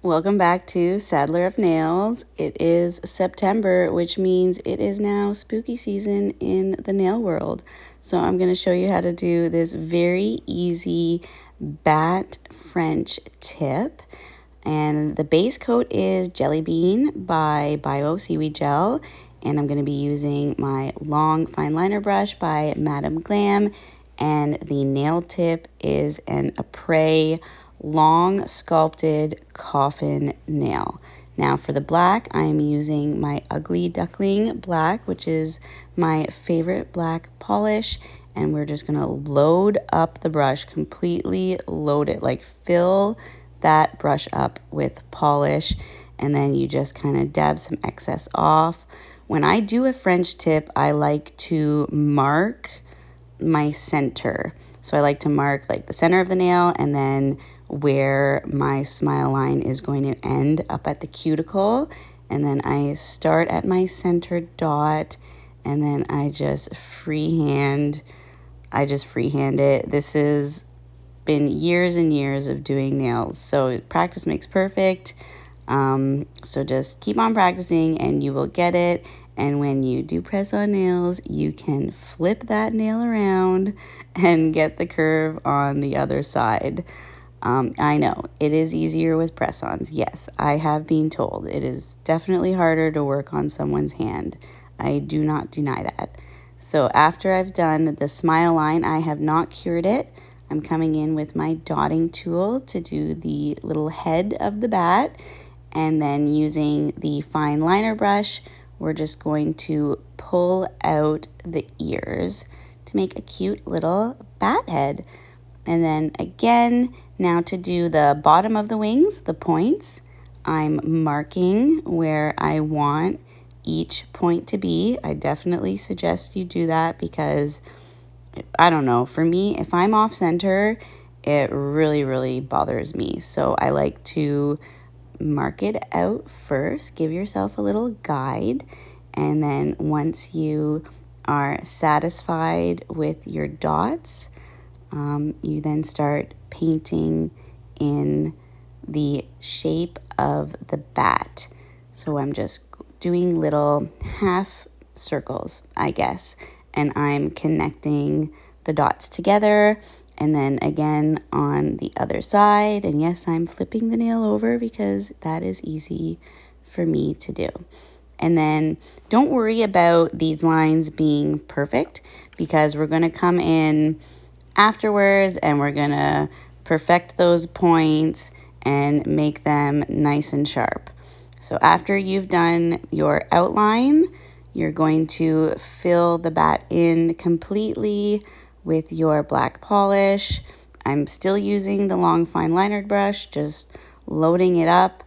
Welcome back to Saddler of Nails. It is September, which means it is now spooky season in the nail world. So I'm going to show you how to do this very easy bat French tip. And the base coat is Jelly Bean by Bioseaweed Gel. And I'm going to be using my long fine liner brush by Glam. And the nail tip is an Aprés long sculpted Coffin nail. Now for the black, I'm using my Ugly Duckling black, which is my favorite black polish. And we're just going to load up the brush, completely load it, like fill that brush up with polish. And then you just kind of dab some excess off. When I do a French tip, I like to mark my center. So I like to mark like the center of the nail and then where my smile line is going to end up at the cuticle. And then I start at my center dot and then I just freehand it. This has been years and years of doing nails. So practice makes perfect. So just keep on practicing and you will get it. And when you do press on nails, you can flip that nail around and get the curve on the other side. I know it is easier with press-ons. Yes, I have been told it is definitely harder to work on someone's hand. I do not deny that. So after I've done the smile line, I have not cured it. I'm coming in with my dotting tool to do the little head of the bat. And then using the fine liner brush, we're just going to pull out the ears to make a cute little bat head. And then again, now to do the bottom of the wings, the points, I'm marking where I want each point to be. I definitely suggest you do that because, I don't know, for me, if I'm off center, it really bothers me. So I like to mark it out first, give yourself a little guide, and then once you are satisfied with your dots, you then start painting in the shape of the bat. So I'm just doing little half circles, I guess, and I'm connecting the dots together. And then again on the other side. And yes, I'm flipping the nail over because that is easy for me to do. And then don't worry about these lines being perfect because we're going to come in afterwards and we're going to perfect those points and make them nice and sharp. So after you've done your outline, you're going to fill the bat in completely with your black polish. I'm still using the long fine liner brush, just loading it up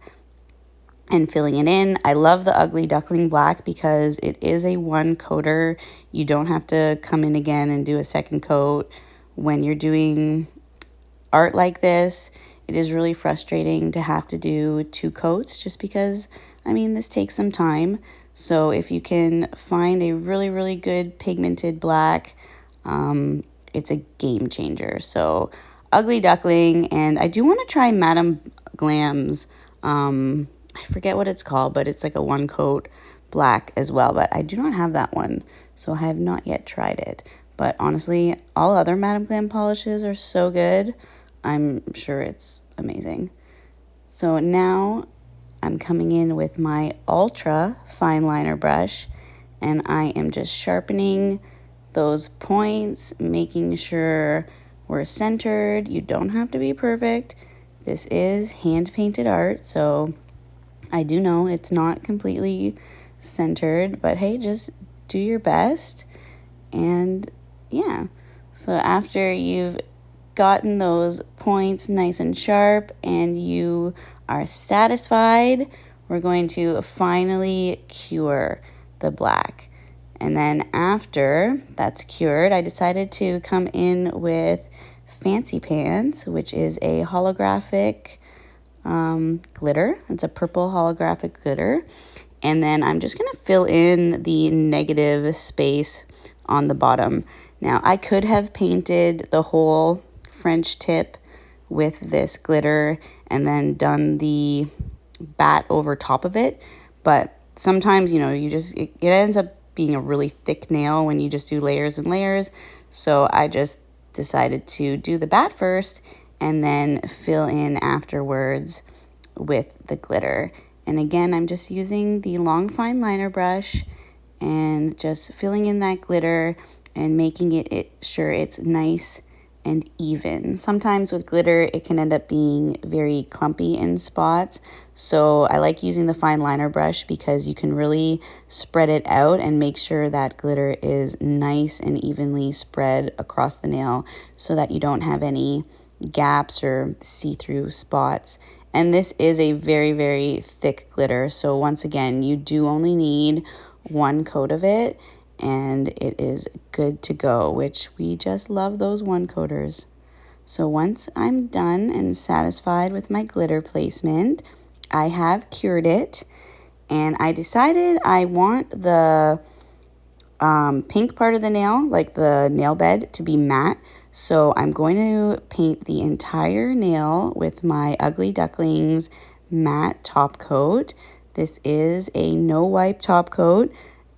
and filling it in. I love the Ugly Duckling black because it is a one coater. You don't have to come in again and do a second coat. When you're doing art like this, it is really frustrating to have to do two coats just because, I mean, this takes some time. So if you can find a really good pigmented black, it's a game changer. So Ugly Duckling, and I do want to try Madame Glam's, I forget what it's called, but it's like a one coat black as well, but I do not have that one, so I have not yet tried it. But honestly, all other Madame Glam polishes are so good. I'm sure it's amazing. So now I'm coming in with my ultra fine liner brush, and I am just sharpening those points, making sure we're centered. You don't have to be perfect. This is hand-painted art, so I do know it's not completely centered, but hey, just do your best. And yeah, so after you've gotten those points nice and sharp and you are satisfied, we're going to finally cure the black. And then after that's cured, I decided to come in with Fancy Pants, which is a holographic glitter. It's a purple holographic glitter. And then I'm just going to fill in the negative space on the bottom. Now, I could have painted the whole French tip with this glitter and then done the bat over top of it. But sometimes, you know, it ends up being a really thick nail when you just do layers and layers. So I just decided to do the bat first and then fill in afterwards with the glitter. And again, I'm just using the long fine liner brush and just filling in that glitter and making it sure it's nice and even. Sometimes with glitter, it can end up being very clumpy in spots. So I like using the fine liner brush because you can really spread it out and make sure that glitter is nice and evenly spread across the nail so that you don't have any gaps or see-through spots. And this is a very, very thick glitter. So once again, you do only need one coat of it and it is good to go, which we just love those one coaters. So once I'm done and satisfied with my glitter placement, I have cured it, and I decided I want the pink part of the nail, like the nail bed, to be matte. So I'm going to paint the entire nail with my Ugly Ducklings matte top coat. This is a no wipe top coat,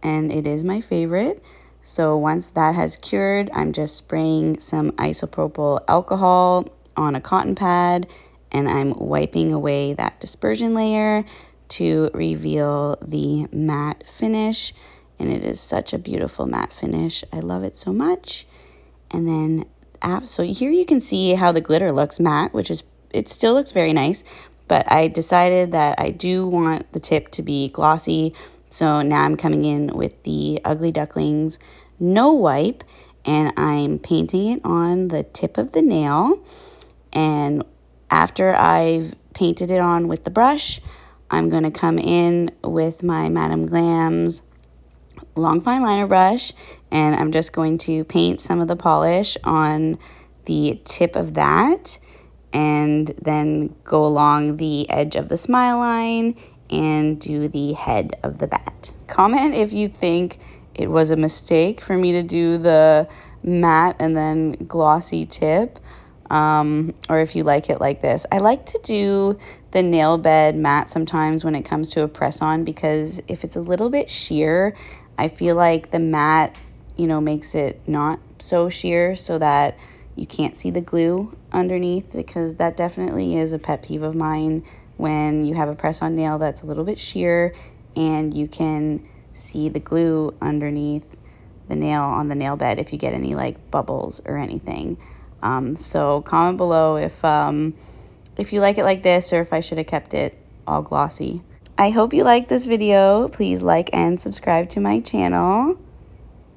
and it is my favorite. So once that has cured, I'm just spraying some isopropyl alcohol on a cotton pad, and I'm wiping away that dispersion layer to reveal the matte finish. And it is such a beautiful matte finish. I love it so much. And then, so here you can see how the glitter looks matte, it still looks very nice, but I decided that I do want the tip to be glossy. So now I'm coming in with the Ugly Ducklings No Wipe, and I'm painting it on the tip of the nail. And after I've painted it on with the brush, I'm going to come in with my Madame Glam's long fine liner brush, and I'm just going to paint some of the polish on the tip of that, and then go along the edge of the smile line and do the head of the bat. Comment if you think it was a mistake for me to do the matte and then glossy tip, or if you like it like this. I like to do the nail bed matte sometimes when it comes to a press-on, because if it's a little bit sheer, I feel like the matte, you know, makes it not so sheer so that you can't see the glue underneath, because that definitely is a pet peeve of mine when you have a press-on nail that's a little bit sheer and you can see the glue underneath the nail on the nail bed if you get any like bubbles or anything. So comment below if you like it like this, or if I should have kept it all glossy. I hope you liked this video. Please like and subscribe to my channel,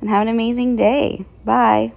and have an amazing day. Bye.